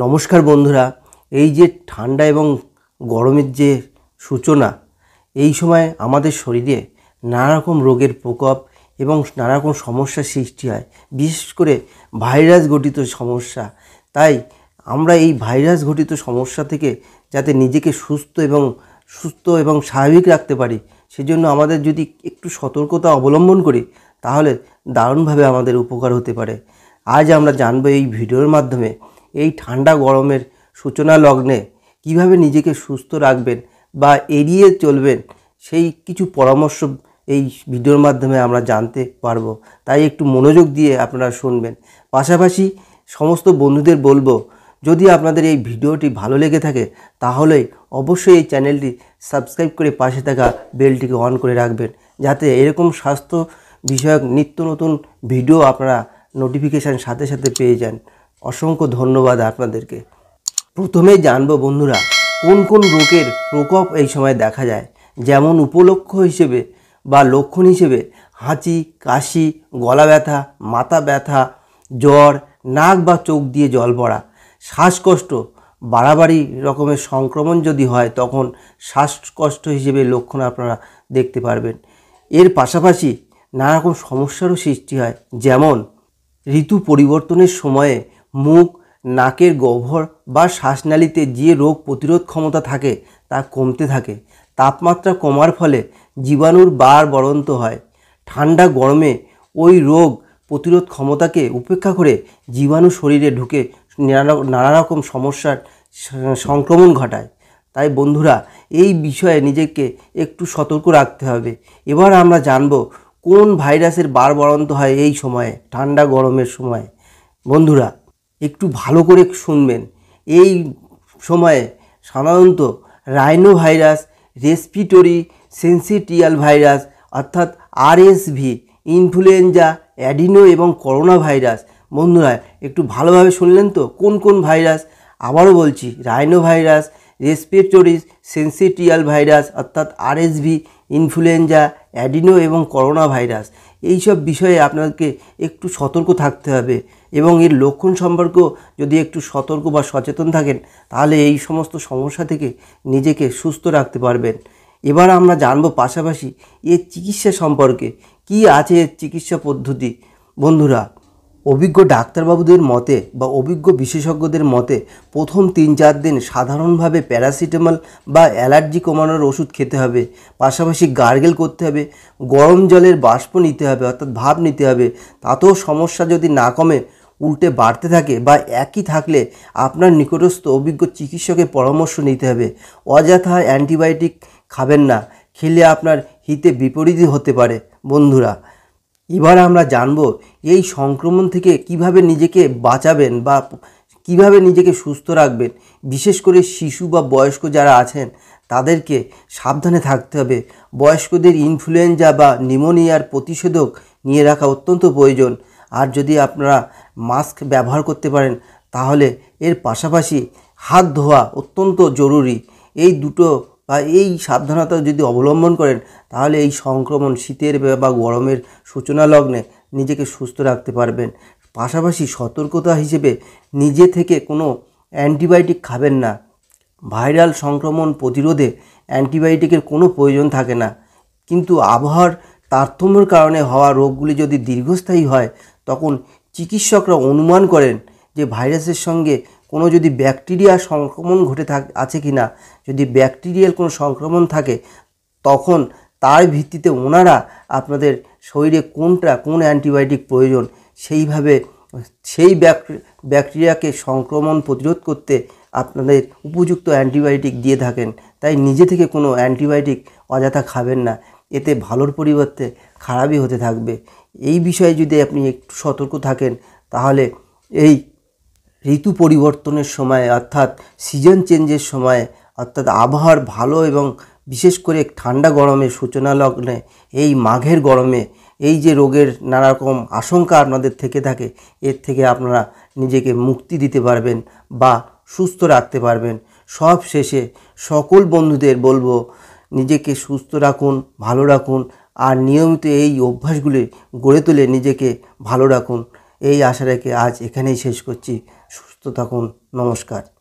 নমস্কার বন্ধুরা, এই যে ঠান্ডা এবং গরমের যে সূচনা, এই সময় আমাদের শরীরে নানা রকম রোগের প্রকোপ এবং নানা রকম সমস্যার সৃষ্টি হয়, বিশেষ করে ভাইরাস ঘটিত সমস্যা। তাই আমরা এই ভাইরাস ঘটিত সমস্যা থেকে যাতে নিজেকে সুস্থ এবং স্বাভাবিক রাখতে পারি, সেজন্য আমাদের যদি একটু সতর্কতা অবলম্বন করি তাহলে দারুণভাবে আমাদের উপকার হতে পারে। আজ আমরা জানবো এই ভিডিওর মাধ্যমে এই ঠান্ডা গরমের সূচনা লগ্নে কিভাবে নিজেকে সুস্থ রাখবেন বা এড়িয়ে চলবেন, সেই কিছু পরামর্শ এই ভিডিওর মাধ্যমে আমরা জানতে পারবো। তাই একটু মনোযোগ দিয়ে আপনারা শুনবেন। পাশাপাশি সমস্ত বন্ধুদের বলবো, যদি আপনাদের এই ভিডিওটি ভালো লেগে থাকে তাহলে অবশ্যই এই চ্যানেলটি সাবস্ক্রাইব করে পাশে থাকা বেলটিকে অন করে রাখবেন, যাতে এরকম স্বাস্থ্য বিষয়ক নিত্য নতুন ভিডিও আপনারা নোটিফিকেশান সাথে সাথে পেয়ে যান। অসংখ্য ধন্যবাদ আপনাদেরকে। প্রথমেই জানবো বন্ধুরা, কোন কোন রোগের প্রকোপ এই সময় দেখা যায়। যেমন উপলক্ষ্য হিসেবে বা লক্ষণ হিসেবে হাঁচি, কাশি, গলা ব্যথা, মাথা ব্যথা, জ্বর, নাক বা চোখ দিয়ে জল পড়া, শ্বাসকষ্ট, বাড়াবাড়ি রকমের সংক্রমণ যদি হয় তখন শ্বাসকষ্ট হিসেবে লক্ষণ আপনারা দেখতে পারবেন। এর পাশাপাশি নানা রকম সমস্যারও সৃষ্টি হয়, যেমন ঋতু পরিবর্তনের সময়ে মুখ, নাকের গহ্বর বা শ্বাসনালীতে যে রোগ প্রতিরোধ ক্ষমতা থাকে তা কমতে থাকে। তাপমাত্রা কমার ফলে জীবাণুর বাড়ন্ত হয়। ঠান্ডা গরমে ওই রোগ প্রতিরোধ ক্ষমতাকে উপেক্ষা করে জীবাণু শরীরে ঢুকে নানা রকম সমস্যার সংক্রমণ ঘটায়। তাই বন্ধুরা, এই বিষয়ে নিজেকে একটু সতর্ক রাখতে হবে। এবার আমরা জানব কোন ভাইরাসের বাড়ন্ত হয় এই সময়ে, ঠান্ডা গরমের সময়। বন্ধুরা একটু ভালো করে শুনবেন। এই সময়ে সাধারণত rhino virus, respiratory syncytial virus অর্থাৎ আরএসভি, ইনফ্লুয়েঞ্জা, অ্যাডিনো এবং করোনা ভাইরাস। বন্ধুরা একটু ভালোভাবে শুনলেন তো কোন কোন ভাইরাস? আবারও বলছি, rhino virus, respiratory syncytial virus অর্থাৎ আরএসভি, ইনফ্লুয়েঞ্জা, অ্যাডিনো এবং করোনা ভাইরাস। এই সব বিষয়ে আপনাকে একটু সতর্ক থাকতে হবে এবং এর লক্ষণ সম্পর্কেও যদি একটু সতর্ক বা সচেতন থাকেন তাহলে এই সমস্ত সমস্যা থেকে নিজেকে সুস্থ রাখতে পারবেন। এবার আমরা জানবো পাশাপাশি এর চিকিৎসা সম্পর্কে, কি আছে এর চিকিৎসা পদ্ধতি। বন্ধুরা, অভিজ্ঞ ডাক্তারবাবুদের মতে বা অভিজ্ঞ বিশেষজ্ঞদের মতে প্রথম 3-4 দিন সাধারণভাবে প্যারাসিটামল বা অ্যালার্জি কমানোর ওষুধ খেতে হবে। পাশাপাশি গার্গেল করতে হবে, গরম জলের বাষ্প নিতে হবে অর্থাৎ ভাপ নিতে হবে। তাতেও সমস্যা যদি না কমে, উল্টে বাড়তে থাকে বা একই থাকলে আপনার নিকটস্থ অভিজ্ঞ চিকিৎসকের পরামর্শ নিতে হবে। অযথা অ্যান্টিবায়োটিক খাবেন না, খেলে আপনার হিতে বিপরীতই হতে পারে। বন্ধুরা এবার আমরা জানব এই সংক্রমণ থেকে কিভাবে নিজেকে বাঁচাবেন বা কিভাবে নিজেকে সুস্থ রাখবেন। বিশেষ করে শিশু বা বয়স্ক যারা আছেন তাদেরকে সাবধানে থাকতে হবে। বয়স্কদের ইনফ্লুয়েঞ্জা বা নিউমোনিয়ার প্রতিষেধক নিয়ে রাখা অত্যন্ত প্রয়োজন। আর যদি আপনারা মাস্ক ব্যবহার করতে পারেন তাহলে এর পাশাপাশি হাত ধোয়া অত্যন্ত জরুরি। এই দুটো বা এই সাবধানতা যদি অবলম্বন করেন তাহলে এই সংক্রমণ শীতের বা গরমের সূচনা লগ্নে নিজেকে সুস্থ রাখতে পারবেন। পাশাপাশি সতর্কতা হিসেবে নিজে থেকে কোনো অ্যান্টিবায়োটিক খাবেন না। ভাইরাল সংক্রমণ প্রতিরোধে অ্যান্টিবায়োটিকের কোনো প্রয়োজন থাকে না, কিন্তু আবহাওয়ার তারতম্যের কারণে হওয়া রোগগুলি যদি দীর্ঘস্থায়ী হয় তখন চিকিৎসকরা অনুমান করেন যে ভাইরাসের সঙ্গে কোনো যদি ব্যাকটেরিয়া সংক্রমণ আছে কি না। যদি ব্যাকটেরিয়াল কোনো সংক্রমণ থাকে তখন তার ভিত্তিতে ওনারা আপনাদের শরীরে কোন অ্যান্টিবায়োটিক প্রয়োজন সেইভাবে সেই ব্যাকটেরিয়াকে সংক্রমণ প্রতিরোধ করতে আপনাদের উপযুক্ত অ্যান্টিবায়োটিক দিয়ে থাকেন। তাই নিজে থেকে কোনো অ্যান্টিবায়োটিক অযথা খাবেন না, এতে ভালোর পরিবর্তে খারাপই হতে থাকবে। এই বিষয়ে যদি আপনি একটু সতর্ক থাকেন তাহলে এই ঋতু পরিবর্তনের সময় অর্থাৎ সিজন চেঞ্জের সময় অর্থাৎ আবহাওয়ার ভালো এবং বিশেষ করে ঠান্ডা গরমের সূচনা লগ্নে এই মাঘের গরমে এই যে রোগের নানা রকম আশঙ্কা আপনাদের থেকে থাকে, এর থেকে আপনারা নিজেকে মুক্তি দিতে পারবেন বা সুস্থ রাখতে পারবেন। সব শেষে সকল বন্ধুদের বলবো, নিজেকে সুস্থ রাখুন, ভালো রাখুন আর নিয়মিত এই অভ্যাসগুলি গড়ে তুলে নিজেকে ভালো রাখুন। এই আশা রেখে আজ এখানেই শেষ করছি। সুস্থ থাকুন। নমস্কার।